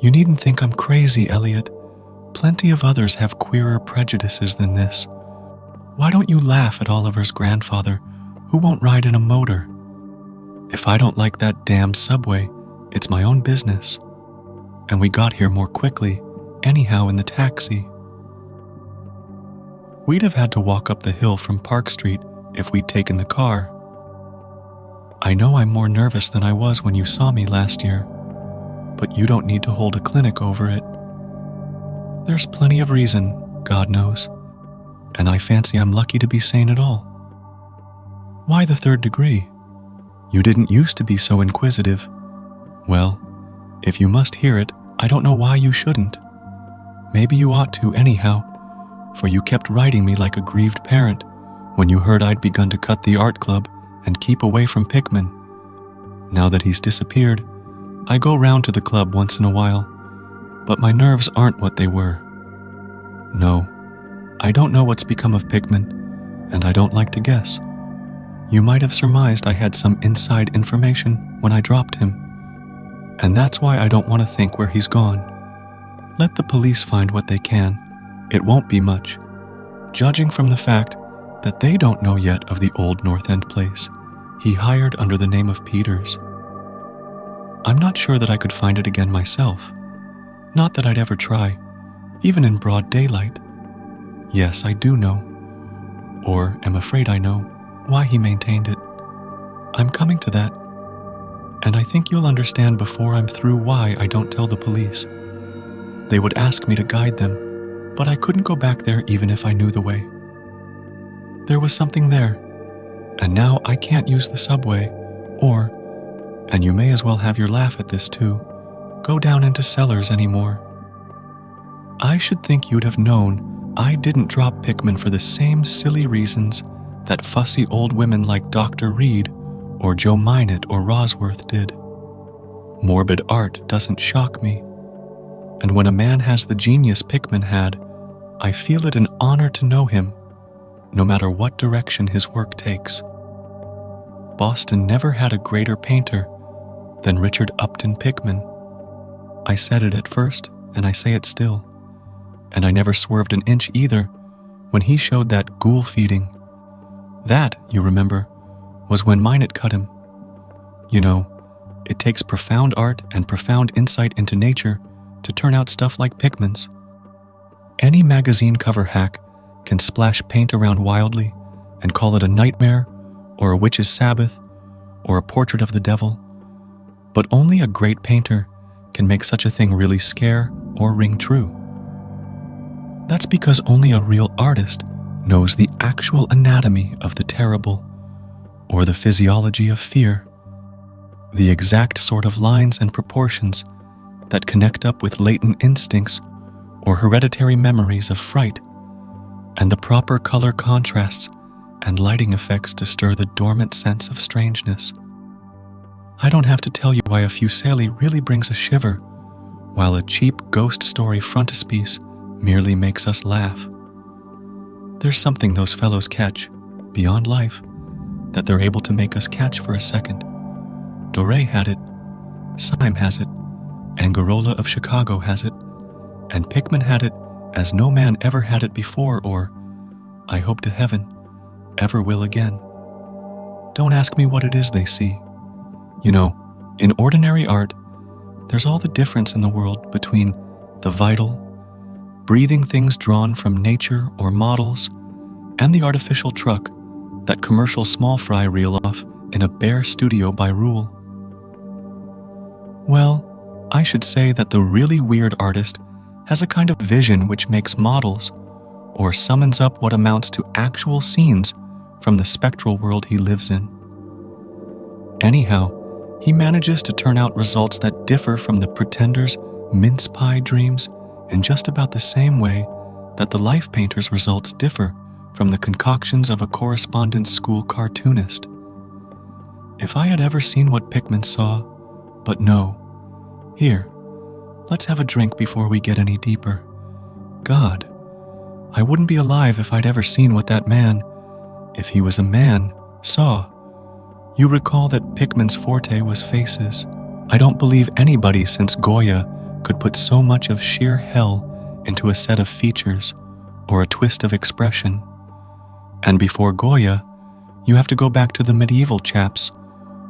You needn't think I'm crazy, Elliot. Plenty of others have queerer prejudices than this. Why don't you laugh at Oliver's grandfather, who won't ride in a motor? If I don't like that damned subway, it's my own business. And we got here more quickly, anyhow, in the taxi. We'd have had to walk up the hill from Park Street if we'd taken the car. I know I'm more nervous than I was when you saw me last year, but you don't need to hold a clinic over it. There's plenty of reason, God knows, and I fancy I'm lucky to be sane at all. Why the third degree? You didn't used to be so inquisitive. Well, if you must hear it, I don't know why you shouldn't. Maybe you ought to anyhow, for you kept writing me like a grieved parent when you heard I'd begun to cut the art club and keep away from Pickman. Now that he's disappeared, I go round to the club once in a while, but my nerves aren't what they were. No, I don't know what's become of Pickman, and I don't like to guess. You might have surmised I had some inside information when I dropped him, and that's why I don't want to think where he's gone. Let the police find what they can. It won't be much, judging from the fact that they don't know yet of the old North End place he hired under the name of Peters. I'm not sure that I could find it again myself. Not that I'd ever try, even in broad daylight. Yes, I do know, or am afraid I know, why he maintained it. I'm coming to that, and I think you'll understand before I'm through why I don't tell the police. They would ask me to guide them, but I couldn't go back there even if I knew the way. There was something there, and now I can't use the subway, or, and you may as well have your laugh at this too, go down into cellars anymore. I should think you'd have known I didn't drop Pickman for the same silly reasons that fussy old women like Dr. Reed or Joe Minot or Rosworth did. Morbid art doesn't shock me, and when a man has the genius Pickman had, I feel it an honor to know him, no matter what direction his work takes. Boston never had a greater painter than Richard Upton Pickman. I said it at first, and I say it still, and I never swerved an inch either when he showed that ghoul feeding. That, you remember, was when Minot cut him. You know, it takes profound art and profound insight into nature to turn out stuff like Pickman's. Any magazine cover hack can splash paint around wildly and call it a nightmare or a witch's Sabbath or a portrait of the devil, but only a great painter can make such a thing really scare or ring true. That's because only a real artist knows the actual anatomy of the terrible or the physiology of fear, the exact sort of lines and proportions that connect up with latent instincts or hereditary memories of fright, and the proper color contrasts and lighting effects to stir the dormant sense of strangeness. I don't have to tell you why a Fuseli really brings a shiver, while a cheap ghost story frontispiece merely makes us laugh. There's something those fellows catch, beyond life, that they're able to make us catch for a second. Doré had it, Syme has it, Angarola of Chicago has it, and Pickman had it as no man ever had it before or, I hope to heaven, ever will again. Don't ask me what it is they see. You know, in ordinary art, there's all the difference in the world between the vital, breathing things drawn from nature or models, and the artificial truck that commercial small fry reel off in a bare studio by rule. Well, I should say that the really weird artist has a kind of vision which makes models, or summons up what amounts to actual scenes from the spectral world he lives in. Anyhow, he manages to turn out results that differ from the pretender's mince pie dreams in just about the same way that the life painter's results differ from the concoctions of a correspondence school cartoonist. If I had ever seen what Pickman saw, but no. Here, let's have a drink before we get any deeper. God, I wouldn't be alive if I'd ever seen what that man, if he was a man, saw. You recall that Pickman's forte was faces. I don't believe anybody since Goya could put so much of sheer hell into a set of features or a twist of expression. And before Goya, you have to go back to the medieval chaps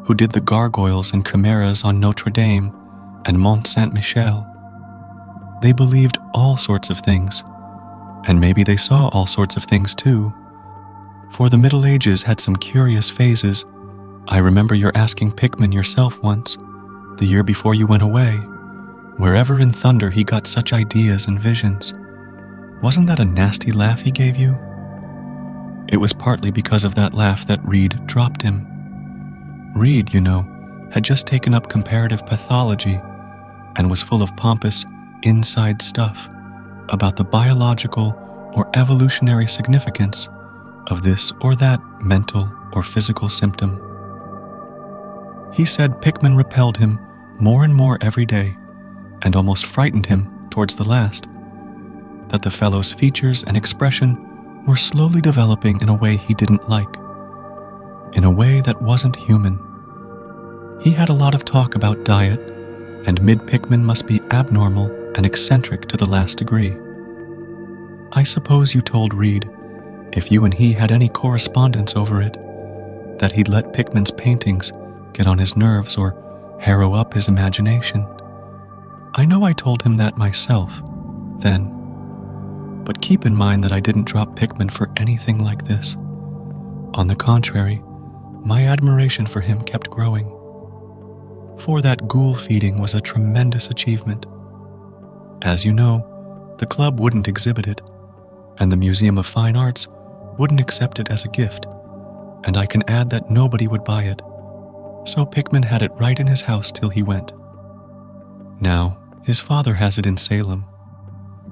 who did the gargoyles and chimeras on Notre Dame and Mont Saint-Michel. They believed all sorts of things, and maybe they saw all sorts of things too. For the Middle Ages had some curious phases. I remember you're asking Pickman yourself once, the year before you went away, wherever in thunder he got such ideas and visions. Wasn't that a nasty laugh he gave you? It was partly because of that laugh that Reed dropped him. Reed, you know, had just taken up comparative pathology and was full of pompous inside stuff about the biological or evolutionary significance of this or that mental or physical symptom. He said Pickman repelled him more and more every day and almost frightened him towards the last, that the fellow's features and expression were slowly developing in a way he didn't like, in a way that wasn't human. He had a lot of talk about diet, and Pickman must be abnormal and eccentric to the last degree. I suppose you told Reed, if you and he had any correspondence over it, that he'd let Pickman's paintings get on his nerves or harrow up his imagination. I know I told him that myself, then. But keep in mind that I didn't drop Pickman for anything like this. On the contrary, my admiration for him kept growing. For that ghoul feeding was a tremendous achievement. As you know, the club wouldn't exhibit it, and the Museum of Fine Arts wouldn't accept it as a gift, and I can add that nobody would buy it. So Pickman had it right in his house till he went. Now, his father has it in Salem.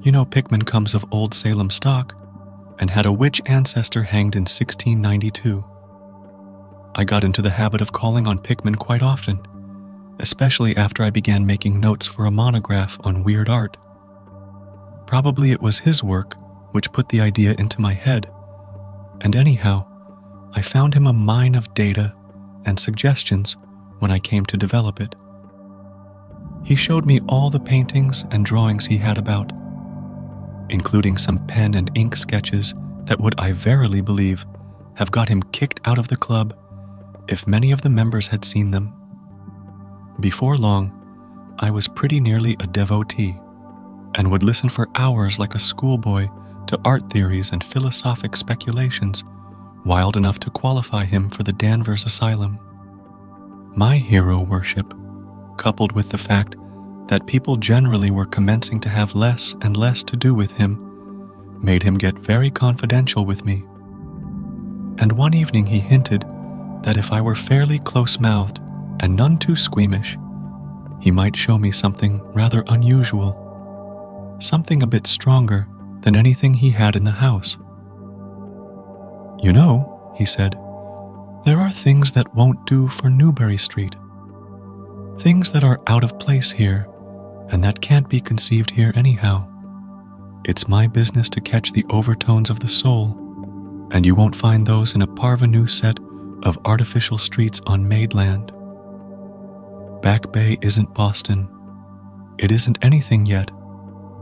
You know Pickman comes of old Salem stock and had a witch ancestor hanged in 1692. I got into the habit of calling on Pickman quite often, especially after I began making notes for a monograph on weird art. Probably it was his work which put the idea into my head, and anyhow, I found him a mine of data and suggestions when I came to develop it. He showed me all the paintings and drawings he had about, including some pen and ink sketches that would, I verily believe, have got him kicked out of the club if many of the members had seen them. Before long, I was pretty nearly a devotee and would listen for hours like a schoolboy to art theories and philosophic speculations wild enough to qualify him for the Danvers Asylum. My hero worship, coupled with the fact that people generally were commencing to have less and less to do with him, made him get very confidential with me. And one evening he hinted that if I were fairly close-mouthed and none too squeamish, he might show me something rather unusual, something a bit stronger than anything he had in the house. You know, he said, there are things that won't do for Newbury Street, things that are out of place here and that can't be conceived here anyhow. It's my business to catch the overtones of the soul, and you won't find those in a parvenu set of artificial streets on Maidland. Back Bay isn't Boston. It isn't anything yet,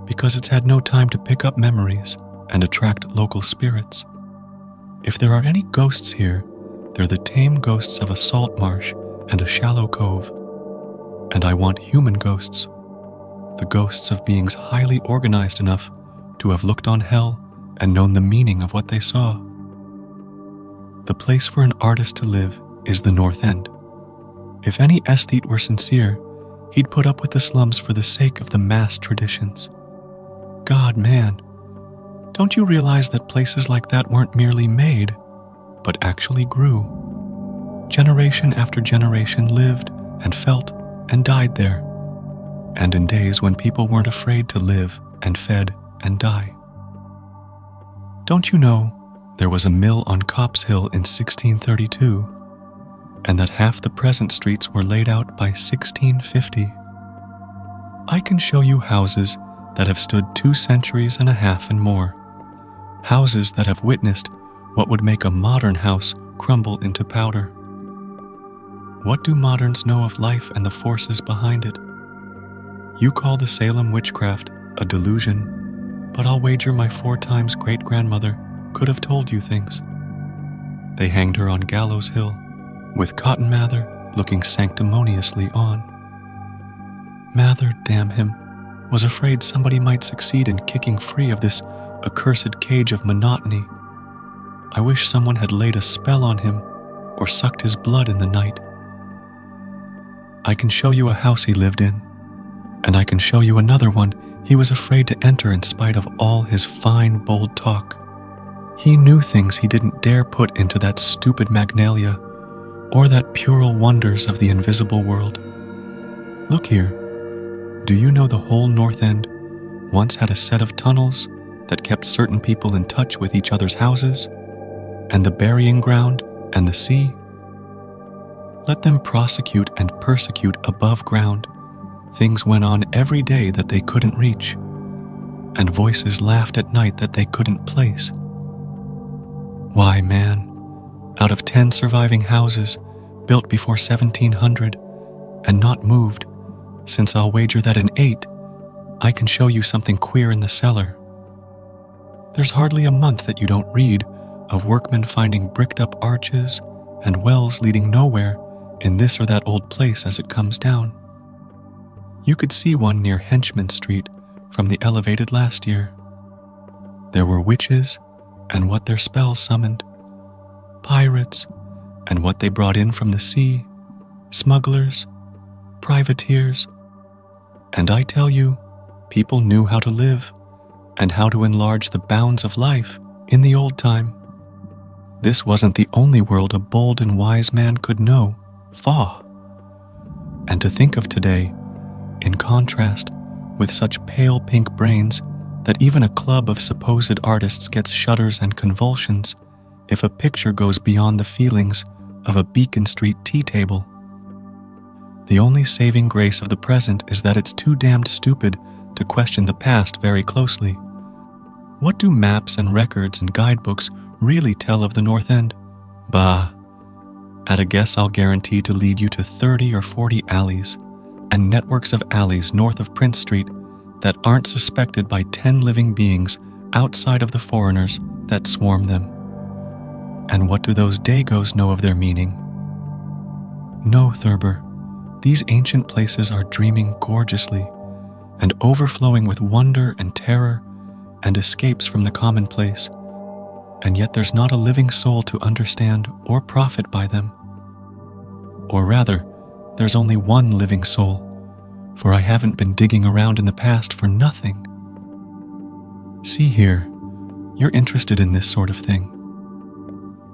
because it's had no time to pick up memories and attract local spirits. If there are any ghosts here, they're the tame ghosts of a salt marsh and a shallow cove. And I want human ghosts, the ghosts of beings highly organized enough to have looked on hell and known the meaning of what they saw. The place for an artist to live is the North End. If any aesthete were sincere, he'd put up with the slums for the sake of the mass traditions. God, man, don't you realize that places like that weren't merely made, but actually grew? Generation after generation lived and felt and died there, and in days when people weren't afraid to live and fed and die. Don't you know there was a mill on Copp's Hill in 1632, and that half the present streets were laid out by 1650? I can show you houses that have stood 2 centuries and a half and more, houses that have witnessed what would make a modern house crumble into powder. What do moderns know of life and the forces behind it? You call the Salem witchcraft a delusion, but I'll wager my 4 times great-grandmother could have told you things. They hanged her on Gallows Hill, with Cotton Mather looking sanctimoniously on. Mather, damn him, was afraid somebody might succeed in kicking free of this accursed cage of monotony. I wish someone had laid a spell on him or sucked his blood in the night. I can show you a house he lived in, and I can show you another one he was afraid to enter in spite of all his fine, bold talk. He knew things he didn't dare put into that stupid Magnalia or that puerile wonders of the invisible world. Look here. Do you know the whole North End once had a set of tunnels that kept certain people in touch with each other's houses, and the burying ground and the sea? Let them prosecute and persecute above ground. Things went on every day that they couldn't reach, and voices laughed at night that they couldn't place. Why, man, out of 10 surviving houses built before 1700 and not moved, since I'll wager that in 8, I can show you something queer in the cellar. There's hardly a month that you don't read of workmen finding bricked-up arches and wells leading nowhere in this or that old place as it comes down. You could see one near Henchman Street from the elevated last year. There were witches and what their spells summoned, pirates and what they brought in from the sea, smugglers, privateers, and I tell you, people knew how to live and how to enlarge the bounds of life in the old time. This wasn't the only world a bold and wise man could know, faugh. And to think of today, in contrast, with such pale pink brains that even a club of supposed artists gets shudders and convulsions if a picture goes beyond the feelings of a Beacon Street tea table. The only saving grace of the present is that it's too damned stupid to question the past very closely. What do maps and records and guidebooks really tell of the North End? Bah. At a guess, I'll guarantee to lead you to 30 or 40 alleys and networks of alleys north of Prince Street that aren't suspected by 10 living beings outside of the foreigners that swarm them. And what do those Dagos know of their meaning? No, Thurber. These ancient places are dreaming gorgeously and overflowing with wonder and terror and escapes from the commonplace, and yet there's not a living soul to understand or profit by them. Or rather, there's only one living soul, for I haven't been digging around in the past for nothing. See here, you're interested in this sort of thing.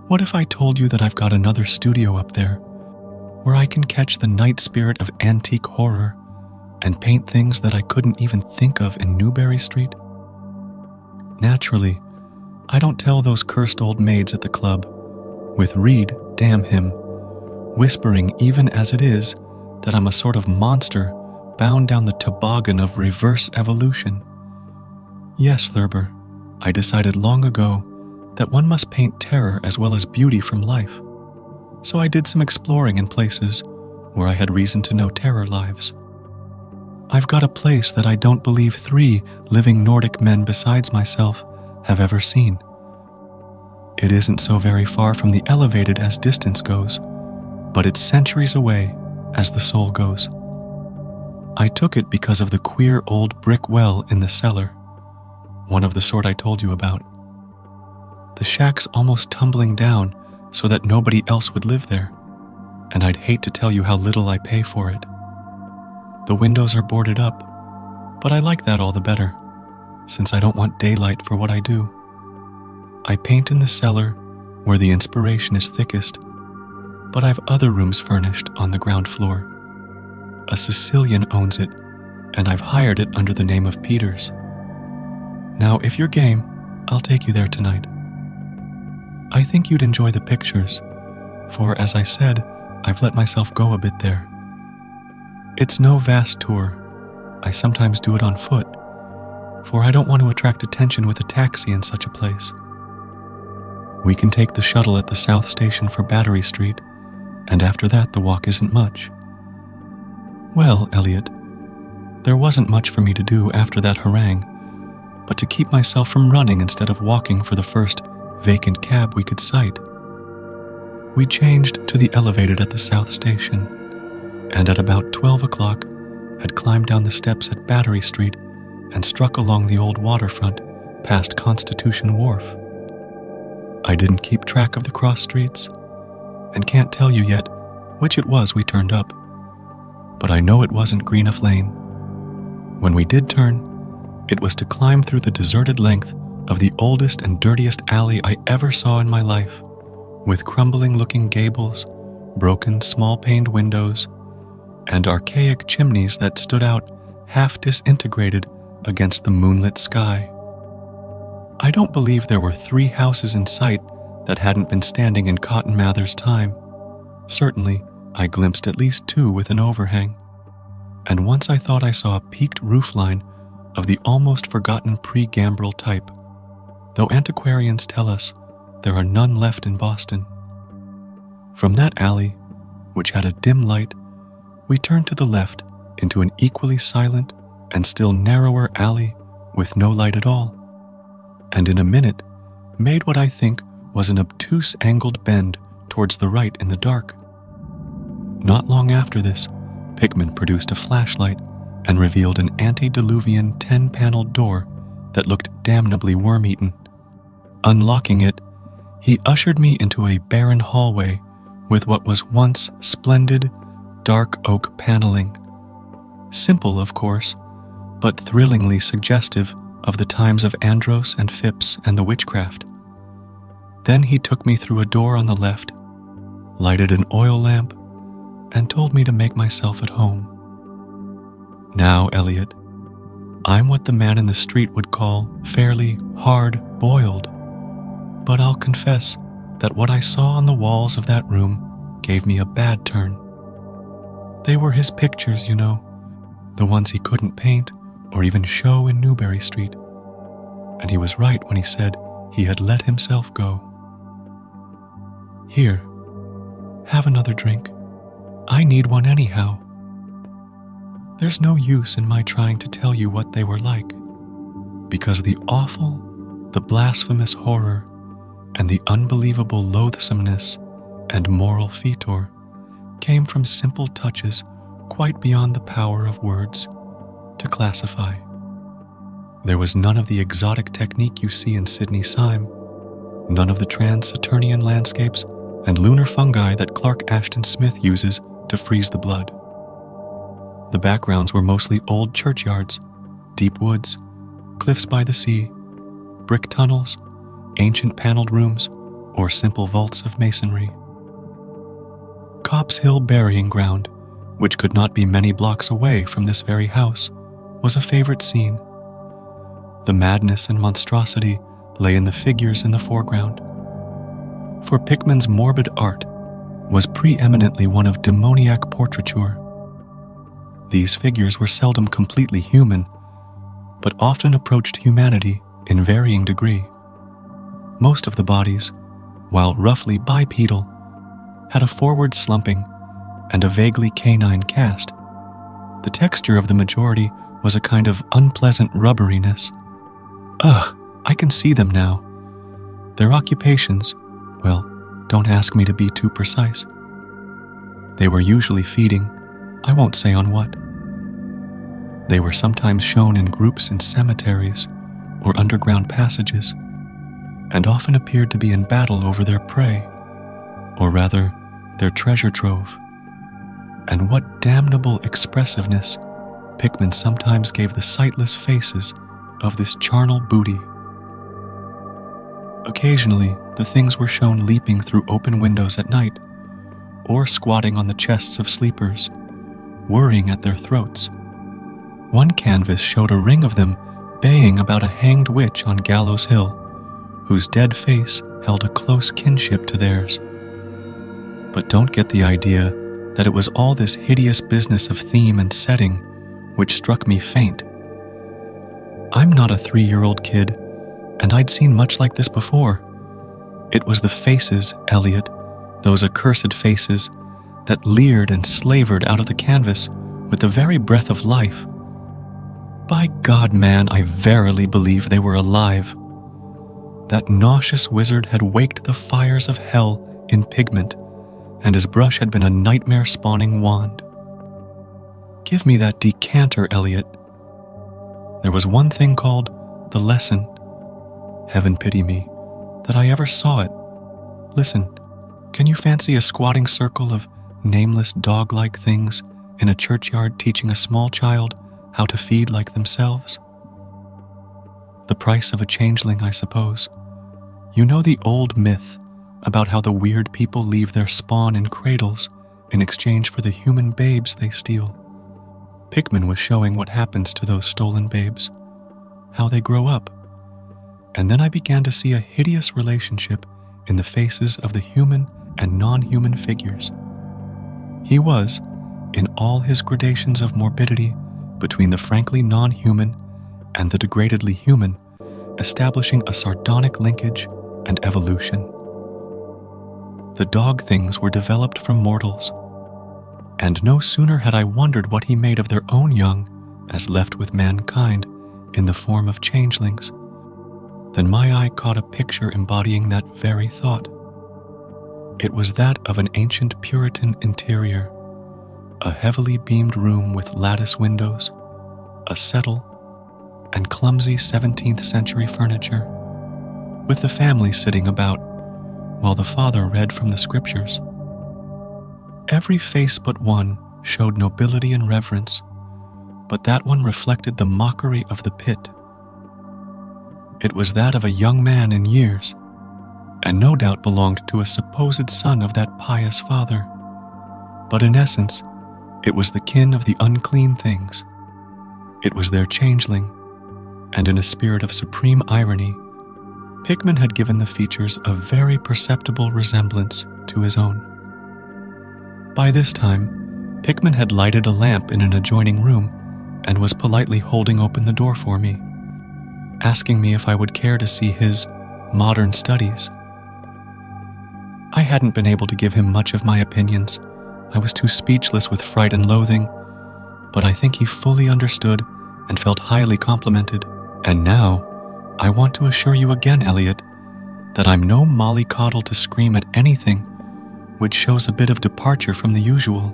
What if I told you that I've got another studio up there where I can catch the night spirit of antique horror and paint things that I couldn't even think of in Newbury Street? Naturally, I don't tell those cursed old maids at the club, with Reed, damn him, whispering even as it is that I'm a sort of monster bound down the toboggan of reverse evolution. Yes, Thurber, I decided long ago that one must paint terror as well as beauty from life. So I did some exploring in places where I had reason to know terror lives. I've got a place that I don't believe 3 living Nordic men besides myself have ever seen. It isn't so very far from the elevated as distance goes, but it's centuries away as the soul goes. I took it because of the queer old brick well in the cellar, one of the sort I told you about. The shack's almost tumbling down so that nobody else would live there, and I'd hate to tell you how little I pay for it. The windows are boarded up, but I like that all the better, since I don't want daylight for what I do. I paint in the cellar where the inspiration is thickest, but I've other rooms furnished on the ground floor. A Sicilian owns it, and I've hired it under the name of Peters. Now, if you're game, I'll take you there tonight. I think you'd enjoy the pictures, for as I said, I've let myself go a bit there. It's no vast tour. I sometimes do it on foot, for I don't want to attract attention with a taxi in such a place. We can take the shuttle at the South Station for Battery Street, and after that the walk isn't much. Well, Elliot, There wasn't much for me to do after that harangue, but to keep myself from running instead of walking for the first vacant cab we could sight. We changed to the elevated at the South Station, and at about 12 o'clock had climbed down the steps at Battery Street and struck along the old waterfront past Constitution Wharf. I didn't keep track of the cross streets, and can't tell you yet which it was we turned up, but I know it wasn't Greenup Lane. When we did turn, it was to climb through the deserted length of the oldest and dirtiest alley I ever saw in my life, with crumbling-looking gables, broken small-paned windows, and archaic chimneys that stood out half disintegrated against the moonlit sky. I don't believe there were 3 houses in sight that hadn't been standing in Cotton Mather's time. Certainly, I glimpsed at least 2 with an overhang, and once I thought I saw a peaked roofline of the almost forgotten pre-gambrel type, though antiquarians tell us there are none left in Boston. From that alley, which had a dim light, we turned to the left into an equally silent and still narrower alley with no light at all, and in a minute made what I think was an obtuse angled bend towards the right in the dark. Not long after this, Pickman produced a flashlight and revealed an antediluvian 10-paneled door that looked damnably worm-eaten. Unlocking it, he ushered me into a barren hallway with what was once splendid, dark oak paneling. Simple, of course, but thrillingly suggestive of the times of Andros and Phipps and the witchcraft. Then he took me through a door on the left, lighted an oil lamp, and told me to make myself at home. Now, Elliot, I'm what the man in the street would call fairly hard-boiled, but I'll confess that what I saw on the walls of that room gave me a bad turn. They were his pictures, you know, the ones he couldn't paint or even show in Newbury Street, and he was right when he said he had let himself go. Here, have another drink. I need one anyhow. There's no use in my trying to tell you what they were like, because the awful, the blasphemous horror, and the unbelievable loathsomeness and moral fetor came from simple touches quite beyond the power of words to classify. There was none of the exotic technique you see in Sidney Syme, none of the trans-Saturnian landscapes and lunar fungi that Clark Ashton Smith uses to freeze the blood. The backgrounds were mostly old churchyards, deep woods, cliffs by the sea, brick tunnels, ancient paneled rooms, or simple vaults of masonry. Copp's Hill Burying Ground, which could not be many blocks away from this very house, was a favorite scene. The madness and monstrosity lay in the figures in the foreground. For Pickman's morbid art was preeminently one of demoniac portraiture. These figures were seldom completely human, but often approached humanity in varying degree. Most of the bodies, while roughly bipedal, had a forward slumping and a vaguely canine cast. The texture of the majority was a kind of unpleasant rubberiness. Ugh, I can see them now. Their occupations, well, don't ask me to be too precise. They were usually feeding, I won't say on what. They were sometimes shown in groups in cemeteries or underground passages, and often appeared to be in battle over their prey, or rather, their treasure trove. And what damnable expressiveness Pickman sometimes gave the sightless faces of this charnel booty. Occasionally, the things were shown leaping through open windows at night, or squatting on the chests of sleepers, worrying at their throats. One canvas showed a ring of them baying about a hanged witch on Gallows Hill, whose dead face held a close kinship to theirs. But don't get the idea that it was all this hideous business of theme and setting which struck me faint. I'm not a 3-year-old kid, and I'd seen much like this before. It was the faces, Elliot, those accursed faces, that leered and slavered out of the canvas with the very breath of life, By God, man, I verily believe they were alive. That nauseous wizard had waked the fires of hell in pigment, and his brush had been a nightmare-spawning wand. Give me that decanter, Elliot. There was one thing called the lesson, heaven pity me, that I ever saw it. Listen, can you fancy a squatting circle of nameless dog-like things in a churchyard teaching a small child how to feed like themselves? The price of a changeling, I suppose. You know the old myth about how the weird people leave their spawn in cradles in exchange for the human babes they steal. Pickman was showing what happens to those stolen babes, how they grow up. And then I began to see a hideous relationship in the faces of the human and non-human figures. He was, in all his gradations of morbidity between the frankly non-human and the degradedly human, establishing a sardonic linkage and evolution. The dog things were developed from mortals, and no sooner had I wondered what he made of their own young as left with mankind in the form of changelings, than my eye caught a picture embodying that very thought. It was that of an ancient Puritan interior, a heavily beamed room with lattice windows, a settle, and clumsy 17th century furniture, with the family sitting about while the father read from the scriptures. Every face but one showed nobility and reverence, but that one reflected the mockery of the pit. It was that of a young man in years, and no doubt belonged to a supposed son of that pious father. But in essence, it was the kin of the unclean things. It was their changeling, and in a spirit of supreme irony, Pickman had given the features a very perceptible resemblance to his own. By this time, Pickman had lighted a lamp in an adjoining room and was politely holding open the door for me, asking me if I would care to see his modern studies. I hadn't been able to give him much of my opinions. I was too speechless with fright and loathing, but I think he fully understood and felt highly complimented. And now, I want to assure you again, Elliot, that I'm no mollycoddle to scream at anything which shows a bit of departure from the usual.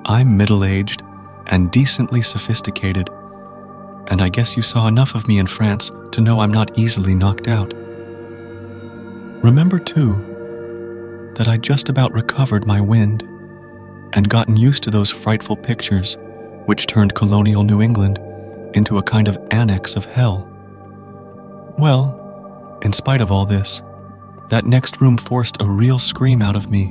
I'm middle-aged and decently sophisticated, and I guess you saw enough of me in France to know I'm not easily knocked out. Remember, too, that I just about recovered my wind and gotten used to those frightful pictures which turned colonial New England into a kind of annex of hell. Well, in spite of all this, that next room forced a real scream out of me,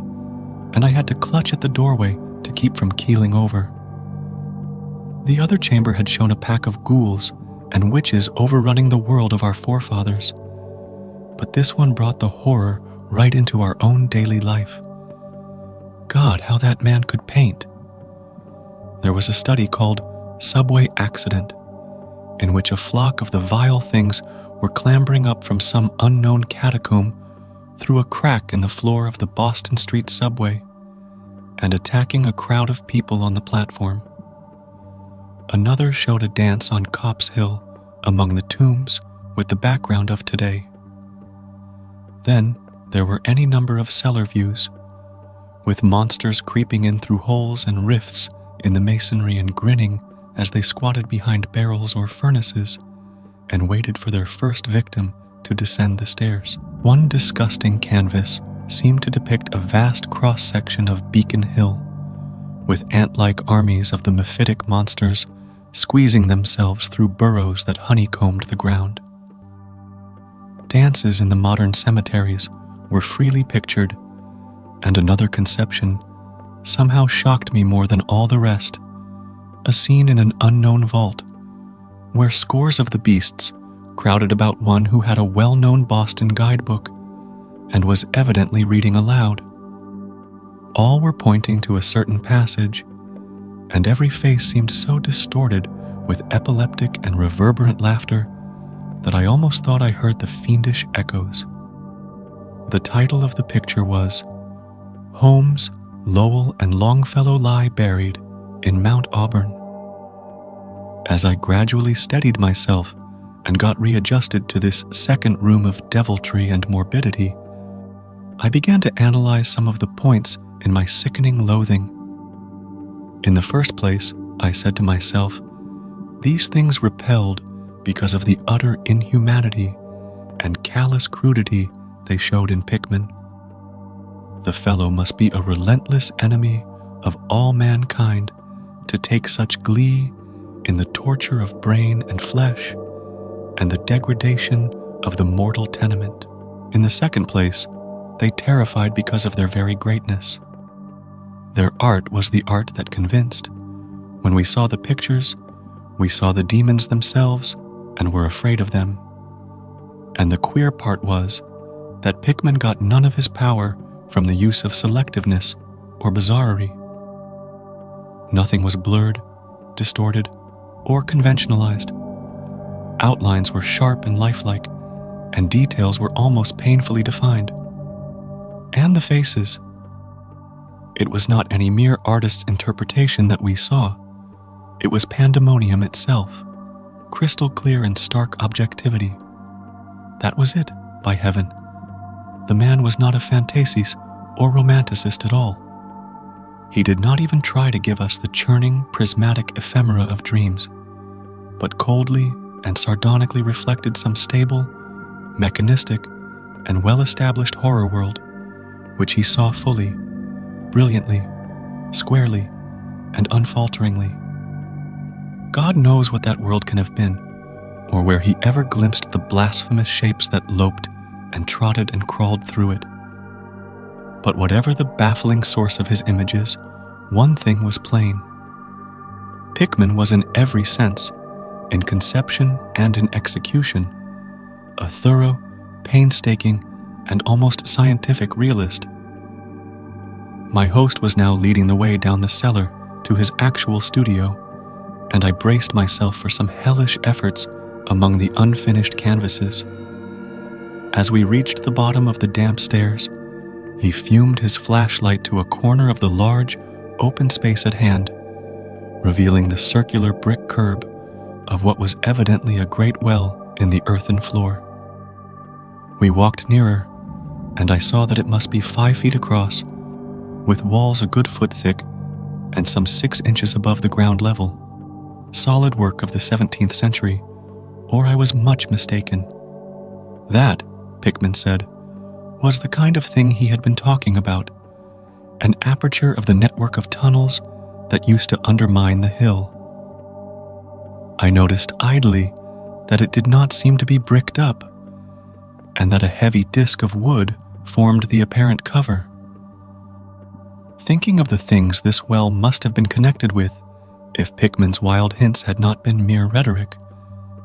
and I had to clutch at the doorway to keep from keeling over. The other chamber had shown a pack of ghouls and witches overrunning the world of our forefathers, but this one brought the horror right into our own daily life. God, how that man could paint! There was a study called Subway Accident, in which a flock of the vile things were clambering up from some unknown catacomb through a crack in the floor of the Boston Street subway and attacking a crowd of people on the platform. Another showed a dance on Copp's Hill among the tombs with the background of today. Then there were any number of cellar views, with monsters creeping in through holes and rifts in the masonry and grinning as they squatted behind barrels or furnaces and waited for their first victim to descend the stairs. One disgusting canvas seemed to depict a vast cross-section of Beacon Hill, with ant-like armies of the mephitic monsters squeezing themselves through burrows that honeycombed the ground. Dances in the modern cemeteries were freely pictured, and another conception somehow shocked me more than all the rest, a scene in an unknown vault, where scores of the beasts crowded about one who had a well-known Boston guidebook and was evidently reading aloud. All were pointing to a certain passage, and every face seemed so distorted with epileptic and reverberant laughter that I almost thought I heard the fiendish echoes. The title of the picture was Holmes, Lowell, and Longfellow Lie Buried in Mount Auburn. As I gradually steadied myself and got readjusted to this second room of deviltry and morbidity, I began to analyze some of the points in my sickening loathing. In the first place, I said to myself, these things repelled because of the utter inhumanity and callous crudity they showed in Pickman. The fellow must be a relentless enemy of all mankind to take such glee in the torture of brain and flesh and the degradation of the mortal tenement. In the second place, they terrified because of their very greatness. Their art was the art that convinced. When we saw the pictures, we saw the demons themselves and were afraid of them. And the queer part was that Pickman got none of his power from the use of selectiveness or bizarrery. Nothing was blurred, distorted, or conventionalized. Outlines were sharp and lifelike, and details were almost painfully defined. And the faces. It was not any mere artist's interpretation that we saw. It was pandemonium itself, crystal clear and stark objectivity. That was it, by heaven. The man was not a fantasis or romanticist at all. He did not even try to give us the churning, prismatic ephemera of dreams, but coldly and sardonically reflected some stable, mechanistic, and well-established horror world, which he saw fully, brilliantly, squarely, and unfalteringly. God knows what that world can have been, or where he ever glimpsed the blasphemous shapes that loped and trotted and crawled through it. But whatever the baffling source of his images, one thing was plain. Pickman was in every sense, in conception and in execution, a thorough, painstaking, and almost scientific realist. My host was now leading the way down the cellar to his actual studio, and I braced myself for some hellish efforts among the unfinished canvases. As we reached the bottom of the damp stairs, he fumed his flashlight to a corner of the large, open space at hand, revealing the circular brick curb of what was evidently a great well in the earthen floor. We walked nearer, and I saw that it must be 5 feet across, with walls a good foot thick and some 6 inches above the ground level. Solid work of the 17th century, or I was much mistaken. That, Pickman said, was the kind of thing he had been talking about, an aperture of the network of tunnels that used to undermine the hill. I noticed idly that it did not seem to be bricked up, and that a heavy disc of wood formed the apparent cover. Thinking of the things this well must have been connected with, if Pickman's wild hints had not been mere rhetoric,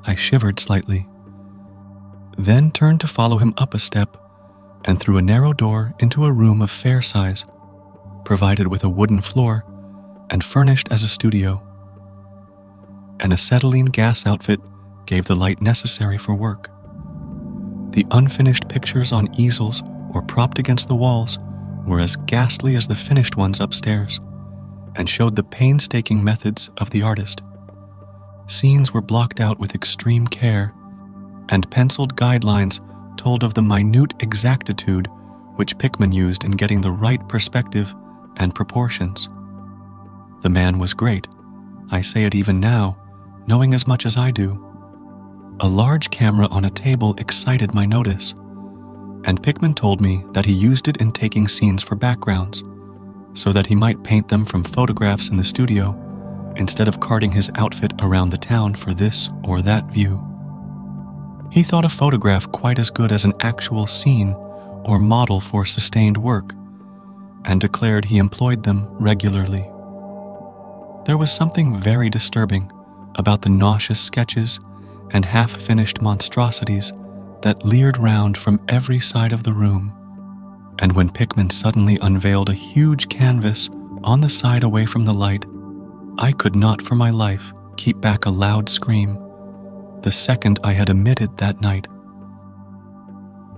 I shivered slightly, then turned to follow him up a step and through a narrow door into a room of fair size, provided with a wooden floor and furnished as a studio. An acetylene gas outfit gave the light necessary for work. The unfinished pictures on easels or propped against the walls were as ghastly as the finished ones upstairs, and showed the painstaking methods of the artist. Scenes were blocked out with extreme care, and penciled guidelines told of the minute exactitude which Pickman used in getting the right perspective and proportions. The man was great. I say it even now, knowing as much as I do. A large camera on a table excited my notice, and Pickman told me that he used it in taking scenes for backgrounds, so that he might paint them from photographs in the studio instead of carting his outfit around the town for this or that view. He thought a photograph quite as good as an actual scene or model for sustained work, and declared he employed them regularly. There was something very disturbing about the nauseous sketches and half-finished monstrosities that leered round from every side of the room, and when Pickman suddenly unveiled a huge canvas on the side away from the light, I could not for my life keep back a loud scream, the second I had emitted that night.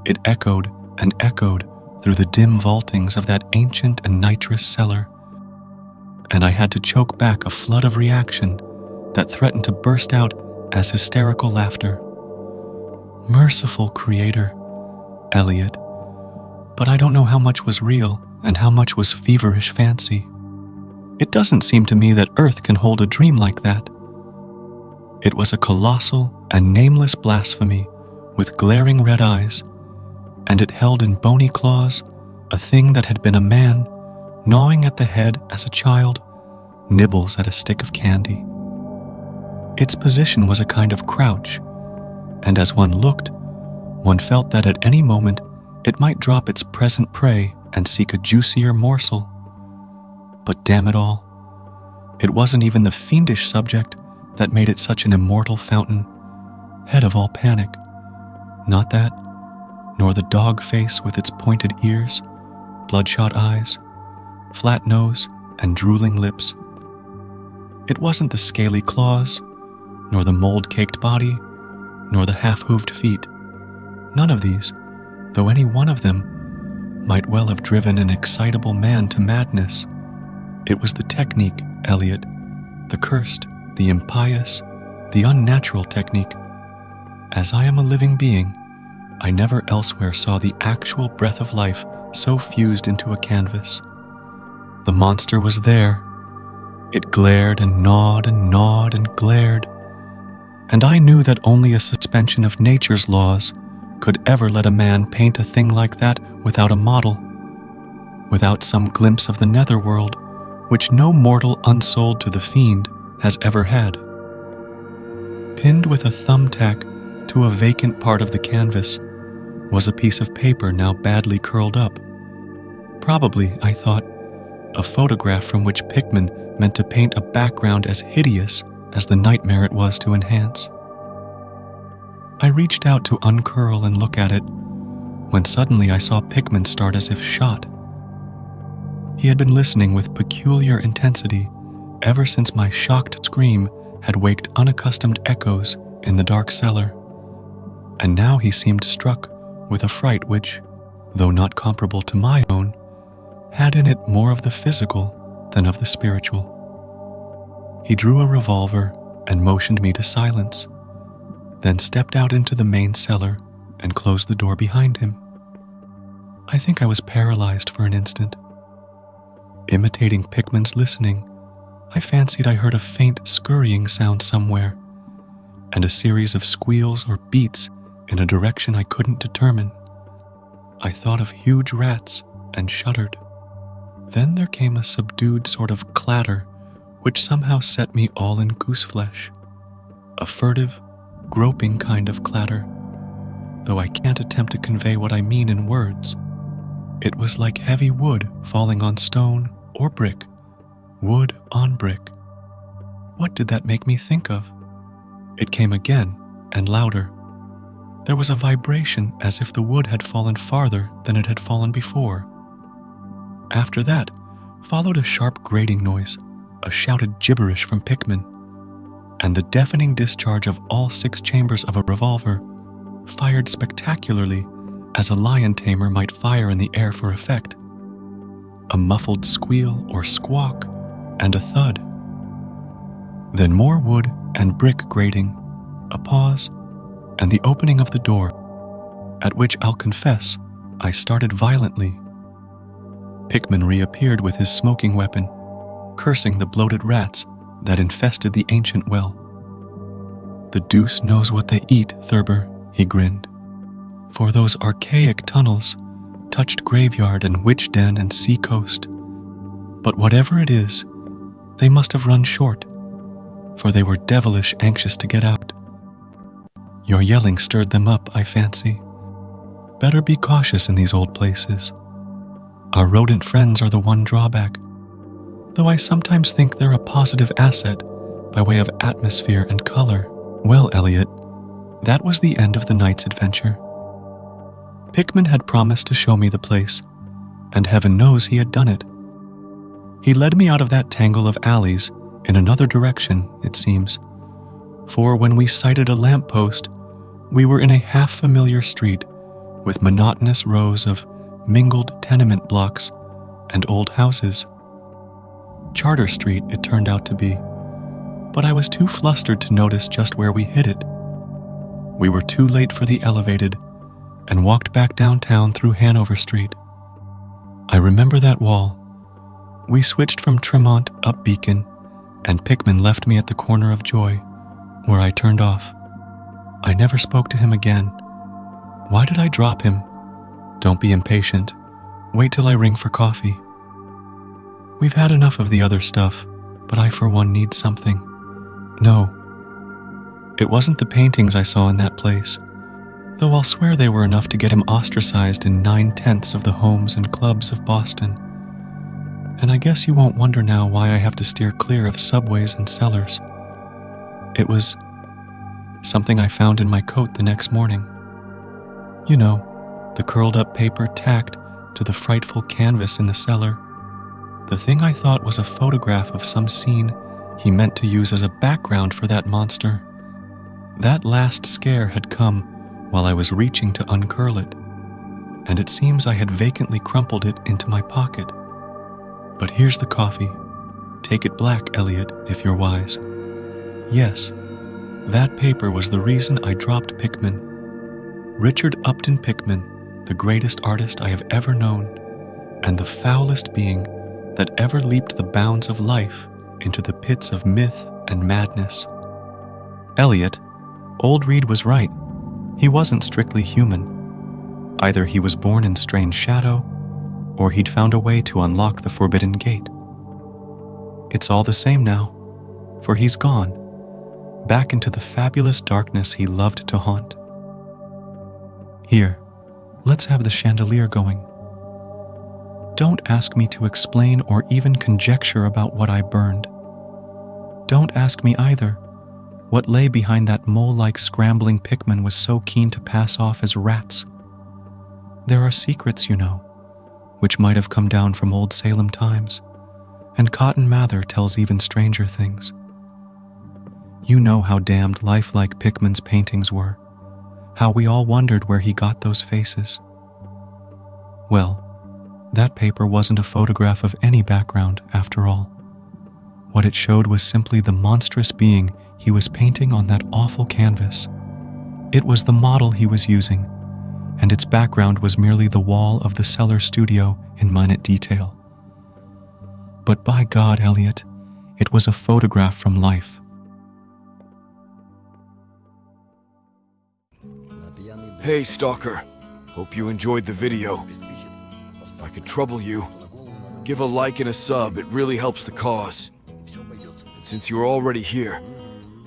It echoed and echoed through the dim vaultings of that ancient and nitrous cellar, and I had to choke back a flood of reaction that threatened to burst out as hysterical laughter. Merciful Creator, Elliot, but I don't know how much was real and how much was feverish fancy. It doesn't seem to me that Earth can hold a dream like that. It was a colossal and nameless blasphemy with glaring red eyes, and it held in bony claws a thing that had been a man gnawing at the head as a child nibbles at a stick of candy. Its position was a kind of crouch, and as one looked, one felt that at any moment it might drop its present prey and seek a juicier morsel. But damn it all, it wasn't even the fiendish subject that made it such an immortal fountain, head of all panic. Not that, nor the dog face with its pointed ears, bloodshot eyes, flat nose, and drooling lips. It wasn't the scaly claws, nor the mold-caked body, nor the half-hooved feet. None of these, though any one of them, might well have driven an excitable man to madness. It was the technique, Elliot, the cursed, the impious, the unnatural technique. As I am a living being, I never elsewhere saw the actual breath of life so fused into a canvas. The monster was there. It glared and gnawed and gnawed and glared, and I knew that only a suspension of nature's laws could ever let a man paint a thing like that without a model, without some glimpse of the netherworld, which no mortal unsold to the fiend has ever had. Pinned with a thumbtack to a vacant part of the canvas was a piece of paper now badly curled up. Probably, I thought, a photograph from which Pickman meant to paint a background as hideous as the nightmare it was to enhance. I reached out to uncurl and look at it, when suddenly I saw Pickman start as if shot. He had been listening with peculiar intensity ever since my shocked scream had waked unaccustomed echoes in the dark cellar, and now he seemed struck with a fright which, though not comparable to my own, had in it more of the physical than of the spiritual. He drew a revolver and motioned me to silence, then stepped out into the main cellar and closed the door behind him. I think I was paralyzed for an instant. Imitating Pickman's listening, I fancied I heard a faint scurrying sound somewhere, and a series of squeals or beats in a direction I couldn't determine. I thought of huge rats and shuddered. Then there came a subdued sort of clatter which somehow set me all in gooseflesh. A furtive, groping kind of clatter, though I can't attempt to convey what I mean in words. It was like heavy wood falling on stone or brick, wood on brick. What did that make me think of? It came again and louder. There was a vibration as if the wood had fallen farther than it had fallen before. After that followed a sharp grating noise, a shouted gibberish from Pickman, and the deafening discharge of all 6 chambers of a revolver, fired spectacularly as a lion tamer might fire in the air for effect. A muffled squeal or squawk and a thud. Then more wood and brick grating, a pause, and the opening of the door, at which I'll confess I started violently. Pickman reappeared with his smoking weapon, cursing the bloated rats that infested the ancient well. "The deuce knows what they eat, Thurber," he grinned, "for those archaic tunnels touched graveyard and witch den and sea coast. But whatever it is, they must have run short, for they were devilish anxious to get out. Your yelling stirred them up, I fancy. Better be cautious in these old places. Our rodent friends are the one drawback, though I sometimes think they're a positive asset by way of atmosphere and color." Well, Elliot, that was the end of the night's adventure. Pickman had promised to show me the place, and heaven knows he had done it. He led me out of that tangle of alleys in another direction, it seems, for when we sighted a lamppost, we were in a half-familiar street with monotonous rows of mingled tenement blocks and old houses. Charter Street it turned out to be, but I was too flustered to notice just where we hid it. We were too late for the elevated and walked back downtown through Hanover Street. I remember that wall. We switched from Tremont up Beacon, and Pickman left me at the corner of Joy, where I turned off. I never spoke to him again. Why did I drop him? Don't be impatient. Wait till I ring for coffee. We've had enough of the other stuff, but I for one need something. No. It wasn't the paintings I saw in that place, though I'll swear they were enough to get him ostracized in 9/10 of the homes and clubs of Boston. And I guess you won't wonder now why I have to steer clear of subways and cellars. It was something I found in my coat the next morning. You know, the curled-up paper tacked to the frightful canvas in the cellar. The thing I thought was a photograph of some scene he meant to use as a background for that monster. That last scare had come while I was reaching to uncurl it, and it seems I had vacantly crumpled it into my pocket. But here's the coffee. Take it black, Elliot, if you're wise. Yes, that paper was the reason I dropped Pickman. Richard Upton Pickman, the greatest artist I have ever known, and the foulest being that ever leaped the bounds of life into the pits of myth and madness. Elliot, old Reed was right. He wasn't strictly human. Either he was born in strange shadow, or he'd found a way to unlock the forbidden gate. It's all the same now, for he's gone, back into the fabulous darkness he loved to haunt. Here, let's have the chandelier going. Don't ask me to explain or even conjecture about what I burned. Don't ask me either what lay behind that mole-like scrambling Pickman was so keen to pass off as rats. There are secrets, you know, which might have come down from old Salem times, and Cotton Mather tells even stranger things. You know how damned lifelike Pickman's paintings were, how we all wondered where he got those faces. Well, that paper wasn't a photograph of any background, after all. What it showed was simply the monstrous being he was painting on that awful canvas. It was the model he was using, and its background was merely the wall of the cellar studio in minute detail. But by God, Elliot, it was a photograph from life. Hey, Stalker. Hope you enjoyed the video. If I could trouble you, give a like and a sub. It really helps the cause. And since you're already here,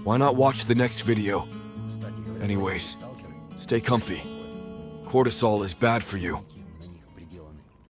why not watch the next video? Anyways, stay comfy. Cortisol is bad for you.